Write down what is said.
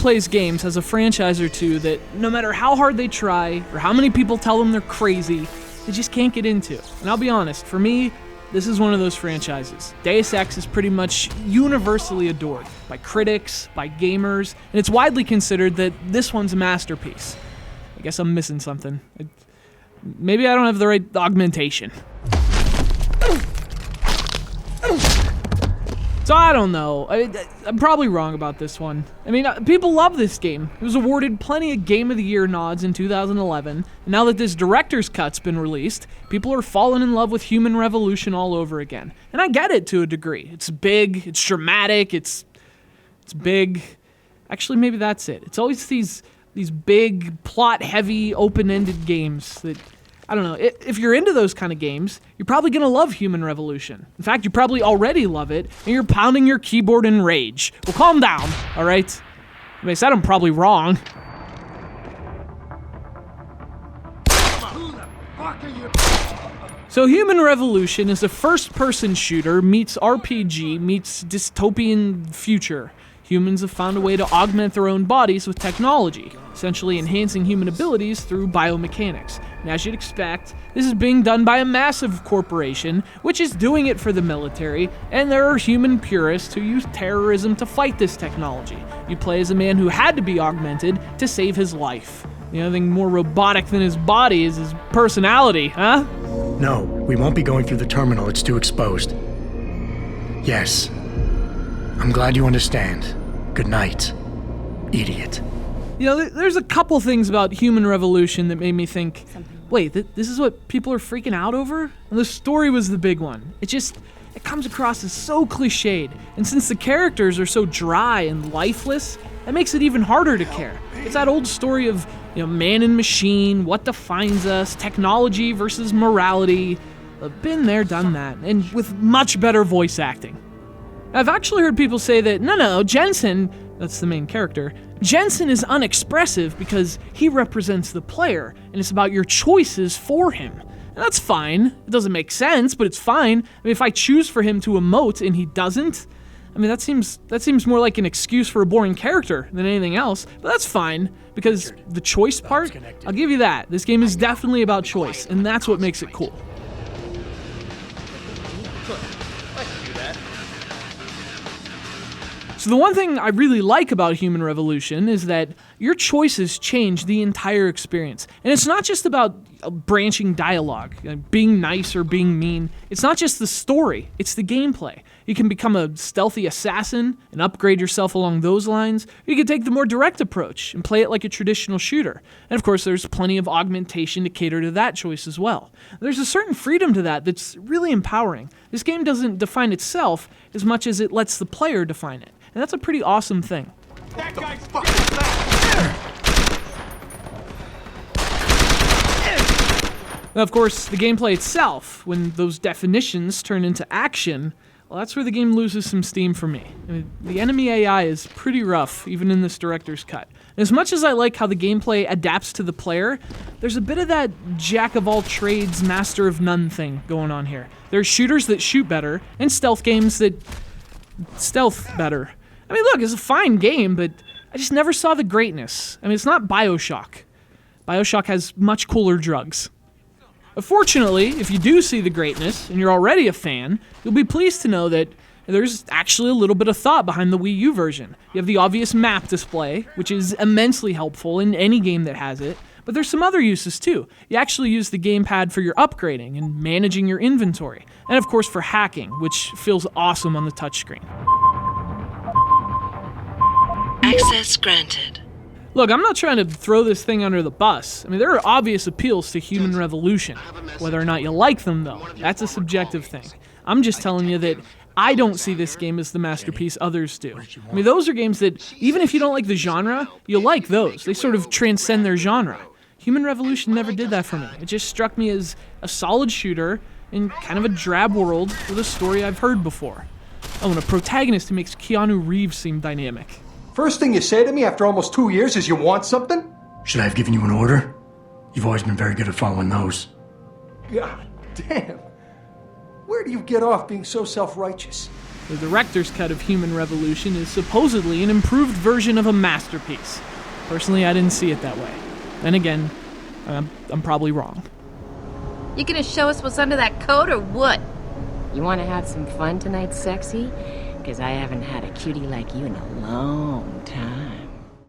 plays games has a franchise or two that no matter how hard they try or how many people tell them they're crazy, they just can't get into. And I'll be honest, for me, this is one of those franchises. Deus Ex is pretty much universally adored by critics, by gamers, and it's widely considered that this one's a masterpiece. I guess I'm missing something. Maybe I don't have the right augmentation. So I don't know. I'm probably wrong about this one. I mean, people love this game. It was awarded plenty of Game of the Year nods in 2011, and now that this director's cut's been released, people are falling in love with Human Revolution all over again. And I get it to a degree. It's big, it's dramatic, it's big. Actually, maybe that's it. It's always these big, plot-heavy, open-ended games that, I don't know, if you're into those kind of games, you're probably going to love Human Revolution. In fact, you probably already love it, and you're pounding your keyboard in rage. Well, calm down, all right? I mean, I said I'm probably wrong. Who the fuck are you? So Human Revolution is a first-person shooter meets RPG meets dystopian future. Humans have found a way to augment their own bodies with technology, essentially enhancing human abilities through biomechanics. And as you'd expect, this is being done by a massive corporation, which is doing it for the military, and there are human purists who use terrorism to fight this technology. You play as a man who had to be augmented to save his life. The only thing more robotic than his body is his personality, huh? No, we won't be going through the terminal, it's too exposed. Yes. I'm glad you understand. Good night, idiot. You know, there's a couple things about Human Revolution that made me think, wait, this is what people are freaking out over? And the story was the big one. It comes across as so cliched. And since the characters are so dry and lifeless, that makes it even harder to care. It's that old story of, man and machine, what defines us, technology versus morality. I've been there, done that, and with much better voice acting. I've actually heard people say that, no, Jensen, that's the main character, Jensen is unexpressive because he represents the player, and it's about your choices for him. And that's fine. It doesn't make sense, but it's fine. I mean, if I choose for him to emote and he doesn't, I mean, that seems more like an excuse for a boring character than anything else, but that's fine, because the choice part, I'll give you that. This game is definitely about choice, and that's what makes it cool. So the one thing I really like about Human Revolution is that your choices change the entire experience. And it's not just about branching dialogue, being nice or being mean. It's not just the story, it's the gameplay. You can become a stealthy assassin and upgrade yourself along those lines. Or you can take the more direct approach and play it like a traditional shooter. And of course, there's plenty of augmentation to cater to that choice as well. There's a certain freedom to that that's really empowering. This game doesn't define itself as much as it lets the player define it. And that's a pretty awesome thing. That guy's fucking fast. Now, of course, the gameplay itself, when those definitions turn into action, well, that's where the game loses some steam for me. I mean, the enemy AI is pretty rough, even in this director's cut. And as much as I like how the gameplay adapts to the player, there's a bit of that jack-of-all-trades, master-of-none thing going on here. There's shooters that shoot better, and stealth games that stealth better. I mean, look, it's a fine game, but I just never saw the greatness. I mean, it's not BioShock. BioShock has much cooler drugs. Fortunately, if you do see the greatness, and you're already a fan, you'll be pleased to know that there's actually a little bit of thought behind the Wii U version. You have the obvious map display, which is immensely helpful in any game that has it, but there's some other uses too. You actually use the GamePad for your upgrading and managing your inventory, and of course for hacking, which feels awesome on the touchscreen. Access granted. Look, I'm not trying to throw this thing under the bus. I mean, there are obvious appeals to Human Revolution. Whether or not you like them, though, that's a subjective thing. I'm just telling you that I don't see this game as the masterpiece others do. I mean, those are games that, even if you don't like the genre, you'll like those. They sort of transcend their genre. Human Revolution never did that for me. It just struck me as a solid shooter in kind of a drab world with a story I've heard before. Oh, and a protagonist who makes Keanu Reeves seem dynamic. First thing you say to me after almost 2 years is you want something? Should I have given you an order? You've always been very good at following those. God damn. Where do you get off being so self-righteous? The director's cut of Human Revolution is supposedly an improved version of a masterpiece. Personally, I didn't see it that way. Then again, I'm probably wrong. You gonna show us what's under that coat or what? You wanna have some fun tonight, sexy? Because I haven't had a cutie like you in a long time.